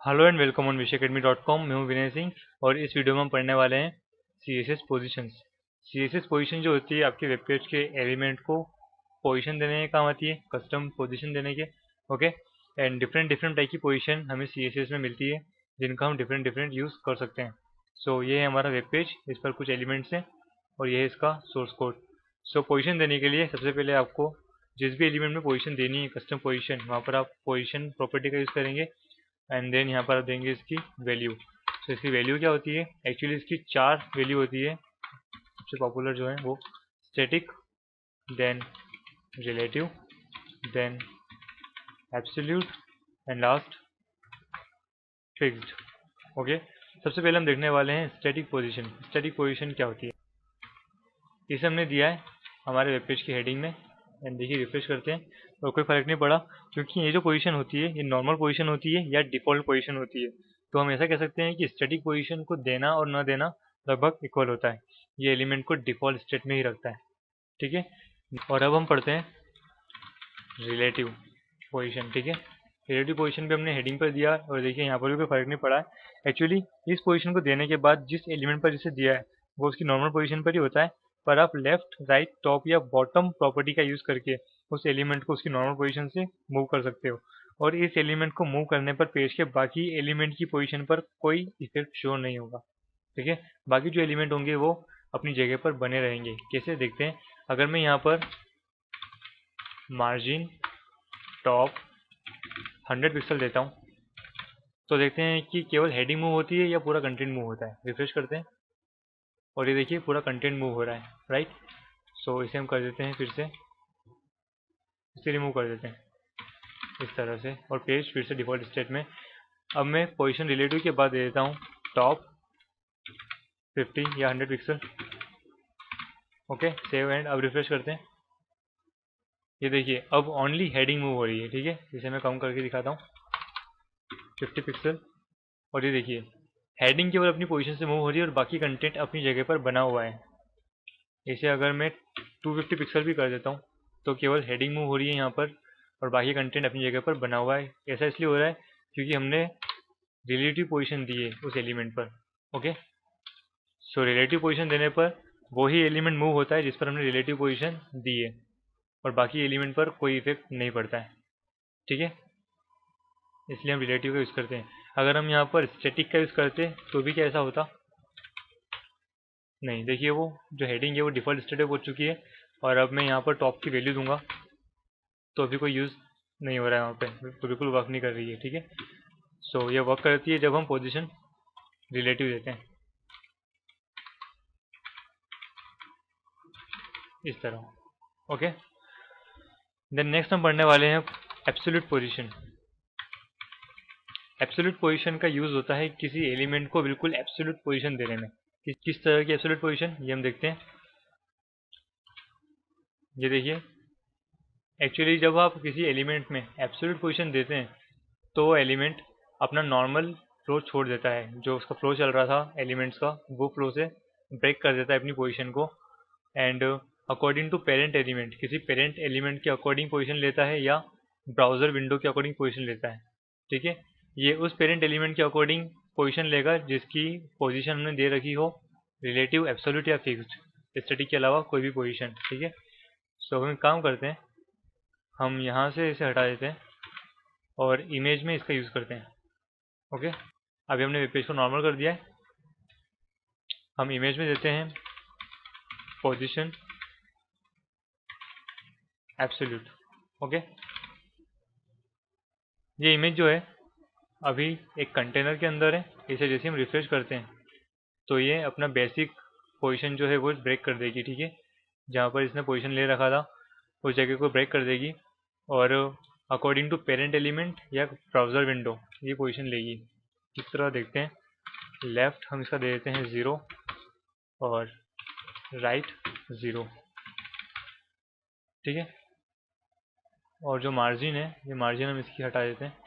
Hello and welcome on विषयacademy.com। मैं हूं विनय सिंह और इस वीडियो में हम पढ़ने वाले हैं CSS पोजीशंस। CSS पोजीशन जो होती है आपके वेब पेज के एलिमेंट को पोजीशन देने के काम आती है, कस्टम पोजीशन देने के। Okay, and different different type की पोजीशन हमें CSS में मिलती है जिनका हम डिफरेंट डिफरेंट यूज़ कर सकते हैं। सो ये है हमारा वेब पेज, इस पर कुछ एलिमेंट्स हैं और ये है इसका सोर्स कोड। सो पोजीशन देने के लिए सबसे पहले आपको जिस भी एलिमेंट में पोजीशन देनी है, कस्टम पोजीशन, वहाँ पर आप पोजीशन प्रॉपर्टी का यूज़ करेंगे एंड देन यहाँ पर आप देंगे इसकी वैल्यू। तो इसकी वैल्यू क्या होती है, एक्चुअली इसकी 4 वैल्यू होती है। सबसे पॉपुलर जो है वो static, then relative, then absolute and last fixed. Okay, सबसे पहले हम देखने वाले हैं स्टैटिक पोजीशन। स्टैटिक पोजीशन क्या होती है, इसे हमने दिया है हमारे वेब पेज की हेडिंग में एंड देखिए रिफ्रेश करते हैं और कोई फर्क नहीं पड़ा, क्योंकि ये जो पोजीशन होती है ये नॉर्मल पोजीशन होती है या डिफ़ॉल्ट पोजीशन होती है। तो हम ऐसा कह सकते हैं कि स्टैटिक पोजीशन को देना और न देना लगभग इक्वल होता है। ये एलिमेंट को डिफ़ॉल्ट स्टेट में ही रखता है, ठीक है। और अब हम पढ़ते हैं रिलेटिव पोजीशन, ठीक है। रिलेटिव पोजीशन भी हमने हेडिंग पर दिया और देखिए यहाँ पर भी कोई फर्क नहीं पड़ा है। एक्चुअली इस पोजीशन को देने के बाद जिस एलिमेंट पर इसे दिया है वो उसकी नॉर्मल पोजीशन पर ही होता है, पर आप लेफ्ट, राइट, टॉप या बॉटम प्रॉपर्टी का यूज़ करके उस एलिमेंट को उसकी नॉर्मल पोजीशन से मूव कर सकते हो। और इस एलिमेंट को मूव करने पर पेज के बाकी एलिमेंट की पोजीशन पर कोई इफेक्ट शो नहीं होगा, ठीक है। बाकी जो एलिमेंट होंगे वो अपनी जगह पर बने रहेंगे। कैसे देखते हैं, अगर मैं यहाँ पर मार्जिन टॉप 100 पिक्सल देता हूँ तो देखते हैं कि केवल हेडिंग मूव होती है या पूरा कंटेंट मूव होता है। रिफ्रेश करते हैं और ये देखिए पूरा कंटेंट मूव हो रहा है, राइट। सो इसे हम कर देते हैं, फिर से इसे रिमूव कर देते हैं इस तरह से और पेज फिर से डिफ़ॉल्ट स्टेट में। अब मैं पोजीशन रिलेटिव के बाद दे देता हूँ टॉप 50 या 100 पिक्सल। ओके, सेव एंड अब रिफ्रेश करते हैं। ये देखिए अब ओनली हेडिंग मूव हो रही है, ठीक है। इसे मैं कम करके दिखाता हूँ 50 पिक्सल और ये देखिए हेडिंग केवल अपनी पोजीशन से मूव हो रही है और बाकी कंटेंट अपनी जगह पर बना हुआ है। इसे अगर मैं 250 पिक्सल भी कर देता हूँ तो केवल हेडिंग मूव हो रही है यहाँ पर और बाकी कंटेंट अपनी जगह पर बना हुआ है। ऐसा इसलिए हो रहा है क्योंकि हमने रिलेटिव पोजीशन दी है उस एलिमेंट पर। ओके, सो रिलेटिव पोजीशन देने पर वही एलिमेंट मूव होता है जिस पर हमने रिलेटिव पोजीशन दी है और बाकी एलिमेंट पर कोई इफेक्ट नहीं पड़ता है, ठीक है। इसलिए हम रिलेटिव का यूज़ करते हैं। अगर हम यहाँ पर स्टैटिक का यूज़ करते तो भी क्या ऐसा होता, नहीं। देखिए वो जो हेडिंग है वो डिफ़ॉल्ट स्टेट हो चुकी है और अब मैं यहाँ पर टॉप की वैल्यू दूंगा तो अभी कोई यूज़ नहीं हो रहा है वहाँ पे, तो बिल्कुल वर्क नहीं कर रही है, ठीक है। सो ये वर्क करती है जब हम पोजीशन रिलेटिव देते हैं इस तरह। ओके, देन नेक्स्ट हम पढ़ने वाले हैं एब्सोल्यूट पोजीशन। एब्सोल्यूट पोजीशन का यूज़ होता है किसी एलिमेंट को बिल्कुल एब्सोल्यूट पोजीशन देने में। किस तरह की एब्सोल्यूट पोजीशन, ये हम देखते हैं। ये देखिए एक्चुअली जब आप किसी एलिमेंट में एब्सोल्यूट पोजीशन देते हैं तो वो एलिमेंट अपना नॉर्मल फ्लो छोड़ देता है। जो उसका फ्लो चल रहा था एलिमेंट्स का वो फ्लो से ब्रेक कर देता है अपनी पोजीशन को and according to parent element, किसी पेरेंट एलिमेंट के अकॉर्डिंग पोजीशन लेता है या ब्राउज़र विंडो के अकॉर्डिंग पोजीशन लेता है, ठीक है। ये उस पेरेंट एलिमेंट के अकॉर्डिंग पोजीशन लेगा जिसकी पोजीशन हमने दे रखी हो रिलेटिव, एब्सोल्यूट या फिक्स्ड, स्टैटिक के अलावा कोई भी पोजीशन, ठीक है। सो हम काम करते हैं, हम यहाँ से इसे हटा देते हैं और इमेज में इसका यूज़ करते हैं। ओके, अभी हमने वेब पेज को नॉर्मल कर दिया है। हम इमेज में देते हैं पोजीशन एब्सोल्यूट। ओके, ये इमेज जो है अभी एक कंटेनर के अंदर है। इसे जैसे हम रिफ्रेश करते हैं तो ये अपना बेसिक पोजीशन जो है वो ब्रेक कर देगी, ठीक है। जहाँ पर इसने पोजीशन ले रखा था उस जगह को ब्रेक कर देगी और अकॉर्डिंग टू पेरेंट एलिमेंट या ब्राउज़र विंडो ये पोजीशन लेगी। किस तरह देखते हैं, लेफ़्ट हम इसका दे देते हैं 0 और राइट 0, ठीक है। और जो मार्जिन है ये मार्जिन हम इसकी हटा देते हैं,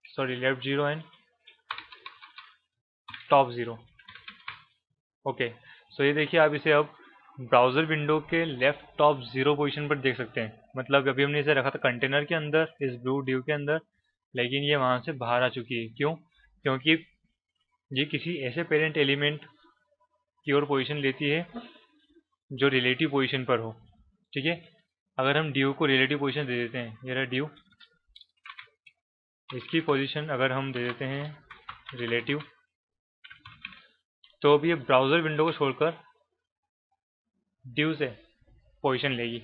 sorry left 0 and top 0। Okay, so ये देखिए आप इसे अब ब्राउज़र विंडो के लेफ्ट टॉप 0 पोजीशन पर देख सकते हैं। मतलब अभी हमने इसे रखा था कंटेनर के अंदर, इस ब्लू डिव के अंदर, लेकिन ये वहाँ से बाहर आ चुकी है। क्यों? क्योंकि ये किसी ऐसे पेरेंट एलिमेंट की ओर पोजीशन लेती है जो रिलेटिव पोजीशन पर हो। ठीक है, अगर हम ड्यू को रिलेटिव पोजीशन दे देते हैं, ये रहा ड्यू, इसकी पोजीशन अगर हम दे देते हैं रिलेटिव, तो अब ये ब्राउज़र विंडो को छोड़कर ड्यू से पोजीशन लेगी।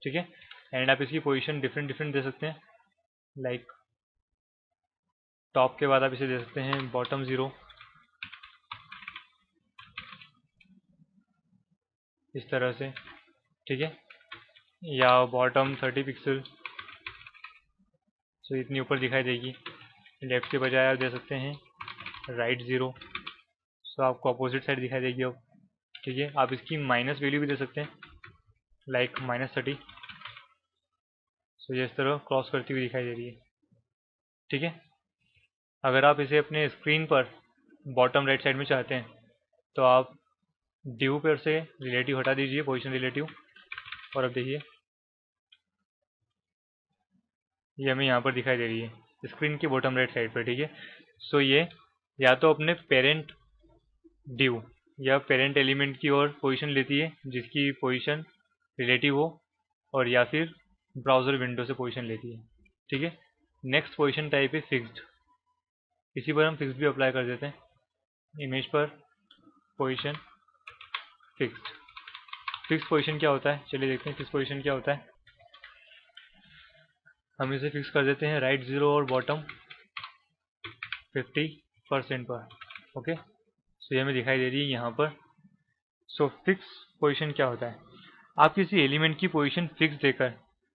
ठीक है, एंड आप इसकी पोजीशन डिफरेंट डिफरेंट दे सकते हैं, लाइक टॉप के बाद आप इसे दे सकते हैं बॉटम 0, इस तरह से। ठीक है, या बॉटम 30 पिक्सल, सो इतनी ऊपर दिखाई देगी। लेफ्ट के बजाय आप दे सकते हैं राइट 0, सो आपको अपोजिट साइड दिखाई देगी अब। ठीक है, आप इसकी माइनस वैल्यू भी दे सकते हैं, लाइक -30, सो ये इस तरह क्रॉस करती हुई दिखाई दे रही है। ठीक है, अगर आप इसे अपने स्क्रीन पर बॉटम राइट साइड में चाहते हैं तो आप ड्यू पर से रिलेटिव हटा दीजिए, पोजीशन रिलेटिव, और अब देखिए ये हमें यहाँ पर दिखाई दे रही है स्क्रीन की बॉटम राइट साइड पर। ठीक है, सो ये या तो अपने पेरेंट ड्यू या पेरेंट एलिमेंट की ओर पोजीशन लेती है जिसकी पोजीशन रिलेटिव हो, और या फिर ब्राउज़र विंडो से पोजीशन लेती है। ठीक है, नेक्स्ट पोजीशन टाइप है फिक्स्ड। इसी पर हम फिक्स्ड भी अप्लाई कर देते हैं। इमेज पर पोजीशन फिक्स्ड। फिक्स पोजीशन क्या होता है, चलिए देखते हैं फिक्स पोजीशन क्या होता है। हम इसे फिक्स कर देते हैं राइट 0 और बॉटम 50% पर। ओके, सो ये हमें दिखाई दे रही है यहाँ पर। सो फिक्स पोजीशन क्या होता है, आप किसी एलिमेंट की पोजीशन फिक्स देकर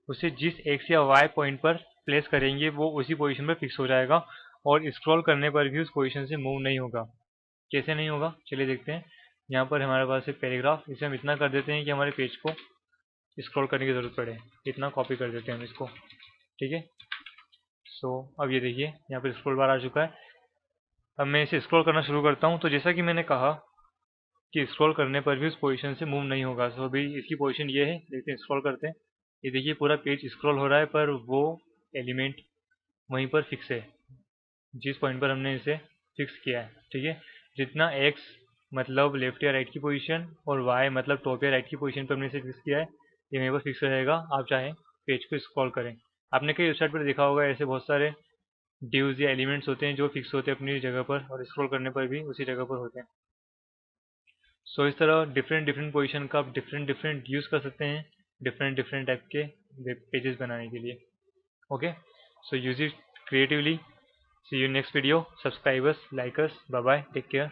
उसे जिस एक्स या वाई पॉइंट पर प्लेस करेंगे वो उसी पोजीशन पर फिक्स हो जाएगा, और स्क्रॉल करने पर भी उस पोजीशन से मूव नहीं होगा। कैसे नहीं होगा, चलिए देखते हैं। यहाँ पर हमारे पास है पैराग्राफ, इसे हम इतना कर देते हैं कि हमारे पेज को स्क्रॉल करने की ज़रूरत पड़े, इतना कॉपी कर देते हैं हम इसको। ठीक है, सो अब ये देखिए यहाँ पर स्क्रॉल बार आ चुका है। अब मैं इसे स्क्रॉल करना शुरू करता हूँ, तो जैसा कि मैंने कहा कि स्क्रॉल करने पर भी उस पोजीशन से मूव नहीं होगा। सो अभी इसकी पोजीशन ये है, देखते हैं स्क्रॉल करते हैं। ये देखिए पूरा पेज स्क्रॉल हो रहा है, पर वो एलिमेंट वहीं पर फिक्स है जिस पॉइंट पर हमने इसे फिक्स किया है। ठीक है, जितना एक्स मतलब लेफ्ट या राइट की पोजीशन और वाई मतलब टॉप या राइट की पोजीशन पर हमने इसे फिक्स किया है, ये वहीं पर फिक्स रहेगा। आप चाहें पेज को स्क्रॉल करें। आपने कई वेबसाइट पर देखा होगा ऐसे बहुत सारे ड्यूज या एलिमेंट्स होते हैं जो फिक्स होते हैं अपनी जगह पर, और स्क्रॉल करने पर भी उसी जगह पर होते हैं। सो इस तरह डिफरेंट डिफरेंट पोजीशन का आप डिफरेंट डिफरेंट यूज़ कर सकते हैं डिफरेंट डिफरेंट टाइप के वेब पेजेस बनाने के लिए। Okay, so use it creatively. See you next video. Subscribe us, like us, bye bye, take care.